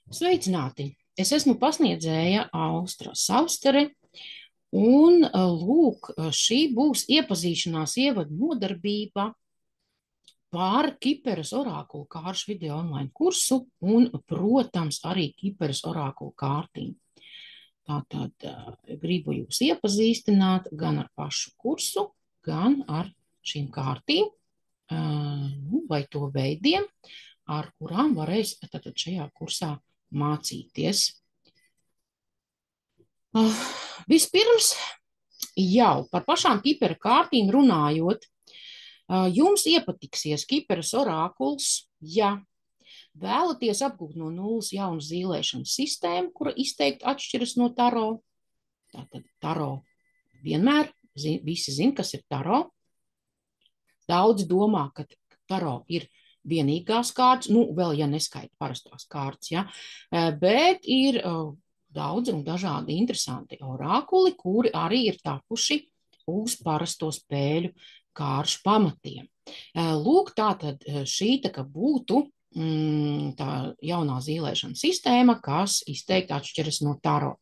Sveicināti! Es esmu pasniedzēja Austra Saustere, un lūk, šī būs iepazīšanās ievadu nodarbība par Kiperas orakulu kāršu video online kursu un, protams, arī Kiperas orakulu kārtīm. Tātad gribu jūs iepazīstināt gan ar pašu kursu, gan ar šīm kārtīm, vai to veidiem, ar kurām varēs tātad šajā kursā mācīties. Vispirms jau par pašām Kipera kārtīm runājot, jums iepatiksies Kiperas orakuls, ja vēlaties apgūt no nulles jaunu zīlēšanas sistēmu, kura izteikti atšķiras no taro. Tātad taro vienmēr, visi zin, kas ir taro. Daudz domā, ka taro ir vienīgās kārtas, nu vēl ja neskaita parastās kārtas, ja, bet ir daudzi un dažādi interesanti orakuli, kuri arī ir tapuši uz parasto spēļu kāršu pamatiem. Lūk, tātad šī būtu tā jaunā zīlēšanas sistēma, kas izteikti atšķiras no taro.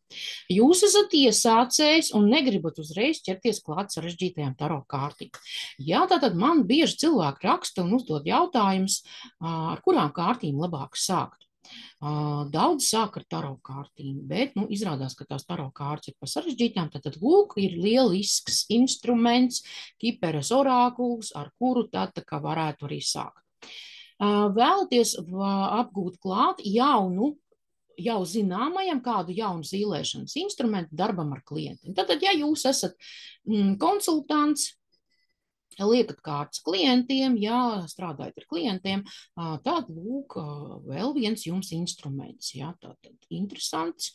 Jūs esat iesācējs un negribat uzreiz ķerties klāt sarežģītajām taro kārtīm. Jā, tātad man bieži cilvēki raksta un uzdod jautājumus, ar kurām kārtīm labāk sākt. Daudz sāk ar taro kārtīm, bet izrādās, ka tās taro kārtas ir pa sarežģītām, tad lūk, ir lielisks instruments, Kiperas orakuls, ar kuru tā kā varētu arī sākt. Vēlaties apgūt klāt jaunu, jau zināmajam kādu jaunu zīlēšanas instrumentu darbam ar klientiem. Tātad, ja jūs esat konsultants, liekat kārtas klientiem, ja strādājat ar klientiem, tad lūk, vēl viens jums instruments. Ja, tātad interesants,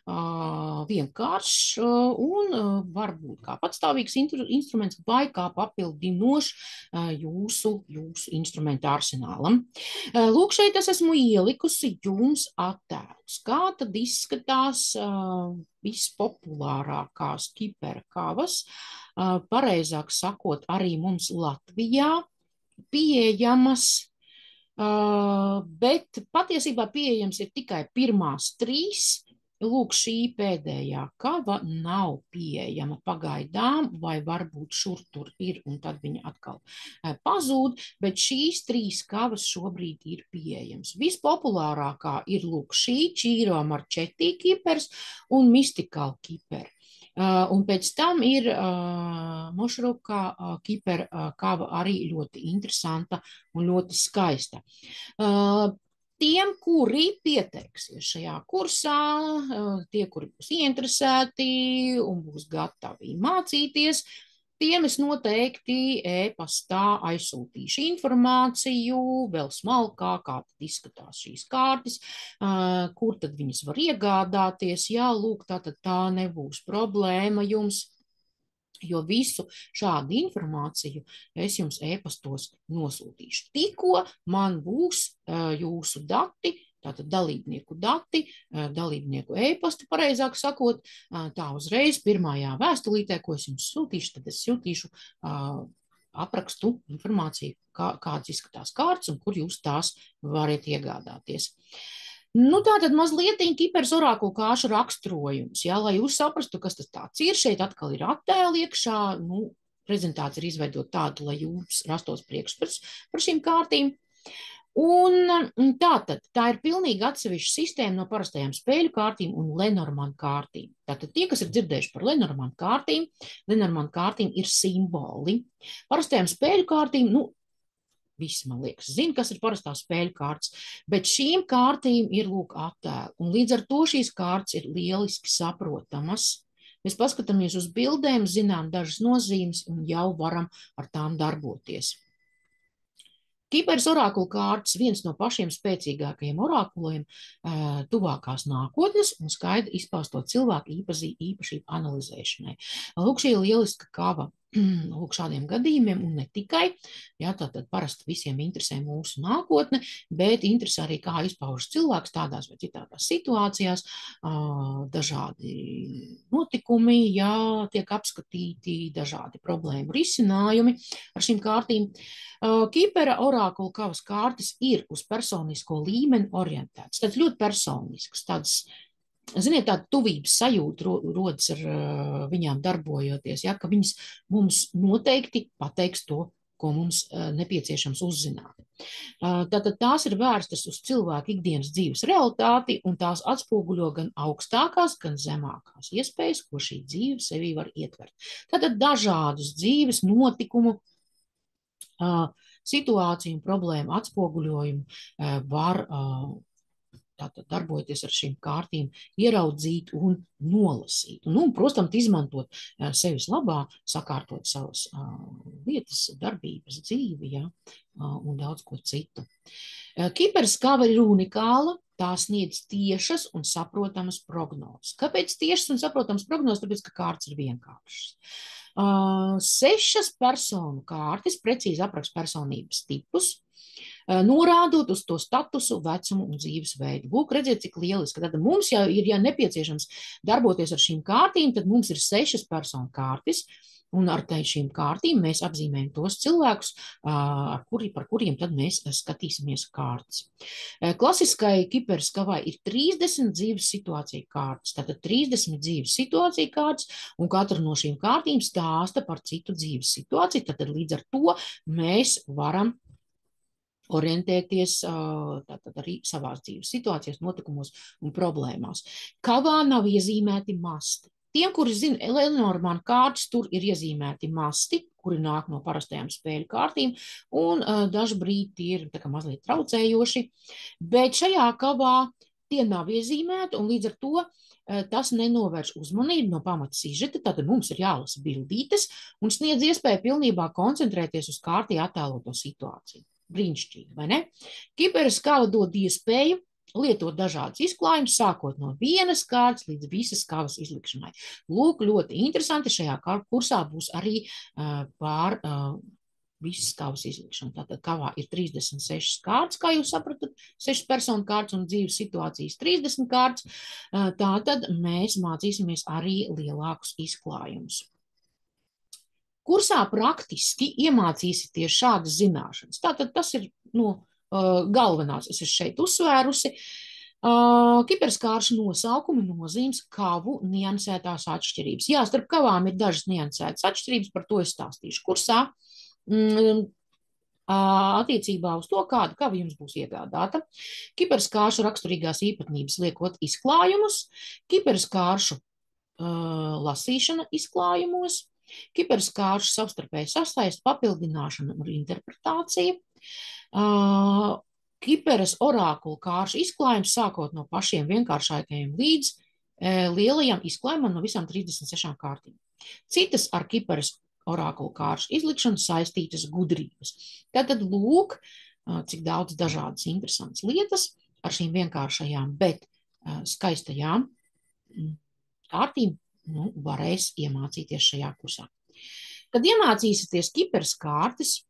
vienkāršs un varbūt kā patstāvīgs instruments vai kā papildinošs jūsu instrumentu arsenālam. Lūk, šeit es esmu ielikusi jums attēlus. Kā tad izskatās vispopulārākās Kipera kavas, pareizāk sakot, arī mums Latvijā pieejamas, bet patiesībā pieejams ir tikai pirmās 3. Lūk, šī pēdējā kava nav pieejama pagaidām, vai varbūt šur tur ir, un tad viņa atkal pazūd, bet šīs 3 kavas šobrīd ir pieejams. Vispopulārākā ir lūk šī Čīro Marčetī Kipers un Mystical Kiper. Un pēc tam ir Mošruka Kiper kava arī ļoti interesanta un ļoti skaista. Tiem, kuri pieteiksies šajā kursā, tie, kuri būs ieinteresēti un būs gatavi mācīties, tiem es noteikti e-pastā aizsūtīšu informāciju, vēl smalkāk, kā tad izskatās šīs kārtas, kur tad viņas var iegādāties. Jā, lūk, tātad tā nebūs problēma jums, jo visu šādu informāciju es jums e-pastos nosūtīšu. Tikko man būs jūsu dati, tātad dalībnieku dati, dalībnieku e-pasti, pareizāk sakot, tā uzreiz pirmajā vēstulītē, ko es jums sūtīšu, tad es sūtīšu aprakstu informāciju, kāds izskatās kārtas un kur jūs tās varat iegādāties. Tātad mazliet Kiperas orakulu kāršu raksturojums, ja, lai jūs saprastu, kas tas tāds ir. Šeit atkal ir attēli iekšā, prezentācija ir izveidota tāda, lai jums rastos priekšstats par šīm kārtīm. Un tātad tā ir pilnīgi atsevišķa sistēma no parastajām spēļu kārtīm un Lenormand kārtīm. Tātad tie, kas ir dzirdējuši par Lenormand kārtīm ir simboli. Parastajām spēļu kārtīm, visi, man liekas, zina, kas ir parastās spēļu kārtas, bet šīm kārtīm ir lūk attēli. Un līdz ar to šīs kārtas ir lieliski saprotamas. Mēs paskatāmies uz bildēm, zinām dažas nozīmes un jau varam ar tām darboties. Kiperas orakulu kārtas viens no pašiem spēcīgākajiem orakuliem tuvākās nākotnes un skaidri izpārstot cilvēku īpašību analizēšanai. Lūk, šī lieliska kava lūk, šādiem gadījumiem, un ne tikai, jā, tātad parasti visiem interesē mūsu nākotne, bet interesē arī, kā izpaužas cilvēks tādās vai citādās situācijās, dažādi notikumi, jā, tiek apskatīti, dažādi problēmu risinājumi ar šīm kārtīm. Kipera orakula kavas kārtas ir uz personisko līmeni orientētas, tad ļoti personisks, tāds, ziniet, tāda tuvības sajūta rodas ar viņām darbojoties, ja, ka viņas mums noteikti pateiks to, ko mums nepieciešams uzzināt. Tātad tās ir vērstas uz cilvēku ikdienas dzīves realitāti, un tās atspoguļo gan augstākās, gan zemākās iespējas, ko šī dzīve sevī var ietvert. Tātad dažādus dzīves notikumu, situāciju un problēmu atspoguļojumu var tātad darbojoties ar šīm kārtīm, ieraudzīt un nolasīt. Un, protams, izmantot sevis labā, sakārtot savas lietas, darbības, dzīvi, ja, un daudz ko citu. Kiperas kava ir unikāla, tā sniedz tiešas un saprotamas prognozes. Kāpēc tiešas un saprotamas prognozes? Tāpēc, ka kārtas ir vienkāršas. 6 personu kārtas precīzi apraksta personības tipus, norādot uz to statusu, vecumu un dzīvesveidu. Lūk, redziet, cik lieliski. Tad mums jau ir, ja nepieciešams darboties ar šīm kārtīm, tad mums ir 6 personu kārtas, un ar šīm kārtīm mēs apzīmējam tos cilvēkus, par kuriem tad mēs skatīsimies kārtas. Klasiskai Kiperas kavai ir 30 dzīves situāciju kārtas, tātad 30 dzīves situāciju kārtas, un katra no šīm kārtīm stāsta par citu dzīves situāciju, tātad līdz ar to mēs varam orientēties tātad arī savās dzīves situācijās, notikumos un problēmās. Kavā nav iezīmēti masti. Tiem, kuri zina Lenormanda kārtas, tur ir iezīmēti masti, kuri nāk no parastajām spēļu kārtīm, un dažbrīd tie ir tā kā mazliet traucējoši, bet šajā kavā tie nav iezīmēti, un līdz ar to tas nenovērš uzmanību no pamata sižeta, tātad mums ir jālasa bildītes un sniedz iespēju pilnībā koncentrēties uz kārtī attēloto situāciju. Brīnišķīgi, vai ne? Kiperas kava dod iespēju lietot dažādas izklājumus, sākot no vienas kārtas līdz visas kavas izlikšanai. Lūk, ļoti interesanti, šajā kursā būs arī pār visas kavas izlikšana. Tātad kavā ir 36 kārtas, kā jūs sapratat, 6 personu kārtas un dzīves situācijas 30 kārtas. Tātad mēs mācīsimies arī lielākus izklājumus. Kursā praktiski iemācīsieties šādas zināšanas. Tātad tas ir galvenās, es esmu šeit uzsvērusi. Kiperas kāršu nosaukumi nozīmes kavu niansētās atšķirības. Jā, starp kavām ir dažas niansētas atšķirības, par to es stāstīšu kursā. Attiecībā uz to, kāda kava jums būs iegādāta. Kiperas kāršu raksturīgās īpatnības liekot izklājumus, kiperas kāršu lasīšana izklājumos, kiperas kāršu savstarpēji sasaist, papildināšana un interpretācija, kiperas orakula kāršu izklājums sākot no pašiem vienkāršākajiem līdz lielajām izklājumam no visām 36 kārtīm. Citas ar kiperas orakula kāršu izlikšanu saistītas gudrības. Tātad lūk, cik daudz dažādas interesantas lietas ar šīm vienkāršajām, bet skaistajām kārtīm varēs iemācīties šajā kursā. Kad iemācīsieties kiperas kārtas,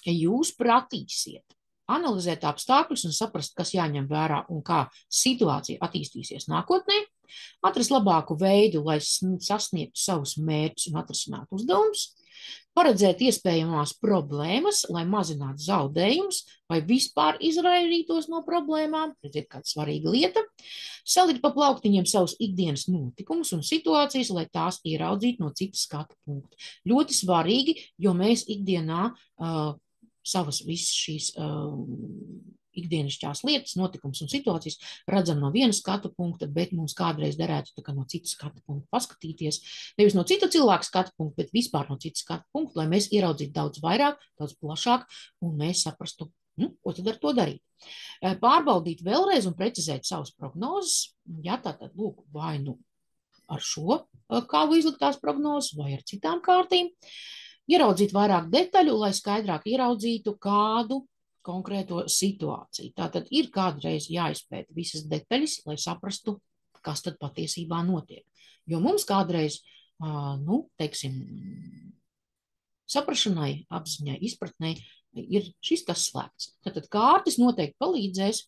jūs pratīsiet analizēt apstākļus un saprast, kas jāņem vērā un kā situācija attīstīsies nākotnē, atrast labāku veidu, lai sasniegtu savus mērķus un atrisinātu uzdevumus, paredzēt iespējamās problēmas, lai mazinātu zaudējumus vai vispār izvairītos no problēmām, redziet, kāda svarīga lieta, salikt pa plauktiņiem savus ikdienas notikumus un situācijas, lai tās ieraudzītu no citas skatu punkta. Ļoti svarīgi, jo mēs ikdienā savas visas šīs ikdienišķās lietas, notikums un situācijas redzam no viena skatu punkta, bet mums kādreiz derētu tā kā no citas skatu punkta paskatīties, nevis no cita cilvēka skatu punkta, bet vispār no citas skatu punkta, lai mēs ieraudzītu daudz vairāk, daudz plašāk, un mēs saprastu, ko tad ar to darīt. Pārbaudīt vēlreiz un precizēt savas prognozes, ja tātad lūk, vai ar šo kavu izliktās prognozes, vai ar citām kārtīm, ieraudzīt vairāk detaļu, lai skaidrāk ieraudzītu kādu konkrēto situāciju. Tātad ir kādreiz jāizpēta visas detaļas, lai saprastu, kas tad patiesībā notiek. Jo mums kādreiz teiksim, saprašanai, apziņai, izpratnei ir šis tas slēgts. Tātad kārtas noteikti palīdzēs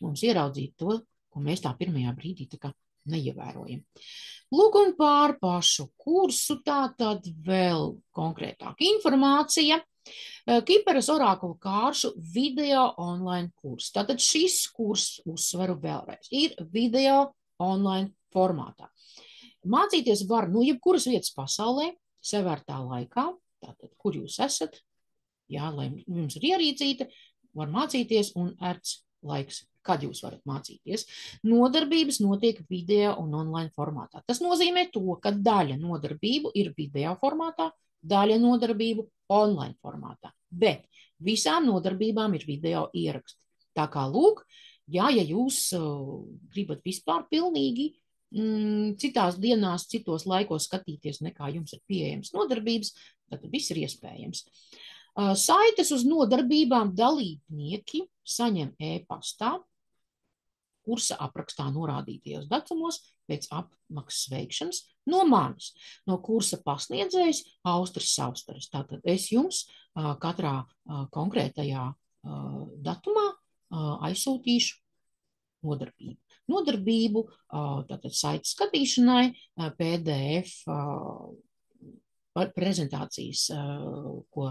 mums ieraudzīt to, ko mēs tā pirmajā brīdī tā kā neievērojam. Lūk, un pār pašu kursu tātad vēl konkrētāka informācija. Kiperas orakula kāršu video online kurs. Tātad šis kurs, uzsveru vēlreiz, ir video online formātā. Mācīties var no jebkuras vietas pasaulē, sevērtā laikā, tātad, kur jūs esat, jā, lai jums ir ierīcīta, var mācīties un ērts laiks, kad jūs varat mācīties. Nodarbības notiek video un online formātā. Tas nozīmē to, ka daļa nodarbību ir video formātā, daļa nodarbību online formātā, bet visām nodarbībām ir video ieraksti. Tā kā lūk, jā, ja jūs gribat vispār pilnīgi citās dienās, citos laikos skatīties, nekā jums ir pieejams nodarbības, tad viss ir iespējams. Saites uz nodarbībām dalībnieki saņem e-pastā, kursa aprakstā norādītajos datumos pēc apmaksas veikšanas no manis, no kursa pasniedzējs Austris Saustaris. Tātad es jums katrā konkrētajā datumā aizsūtīšu nodarbību. Nodarbību, tātad saites skatīšanai, PDF prezentācijas, ko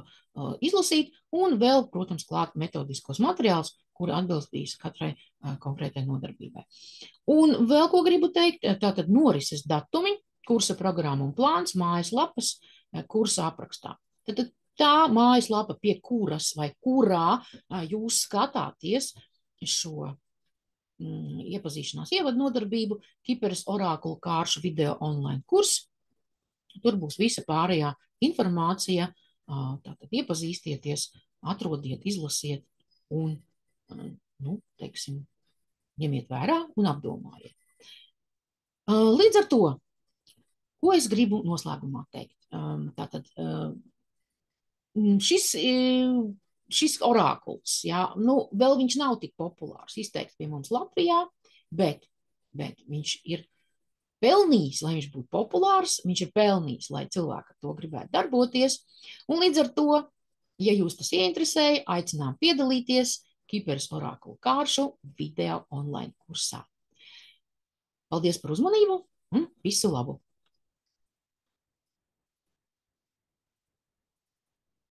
izlasīt, un vēl, protams, klāt metodiskos materiālus, kuri atbilstīs katrai konkrētai nodarbībai. Un vēl ko gribu teikt, tātad norises datumi, kursa programma un plāns, mājaslapas, kursa aprakstā. Tātad tā mājaslapa, pie kuras vai kurā jūs skatāties šo iepazīšanās ievadu nodarbību, Kiperas orakula kāršu video online kurs. Tur būs visa pārējā informācija, tātad iepazīstieties, atrodiet, izlasiet un, teiksim, ņemiet vērā un apdomājiet. Līdz ar to, ko es gribu noslēgumā teikt? Tātad šis orakuls, jā, vēl viņš nav tik populārs, izteikts pie mums Latvijā, bet viņš ir pelnījis, lai viņš būtu populārs, viņš ir pelnījis, lai cilvēki ar to gribētu darboties, un līdz ar to, ja jūs tas ieinteresēja, aicinām piedalīties Kiperas orakula kāršu video online kursā. Paldies par uzmanību un visu labu!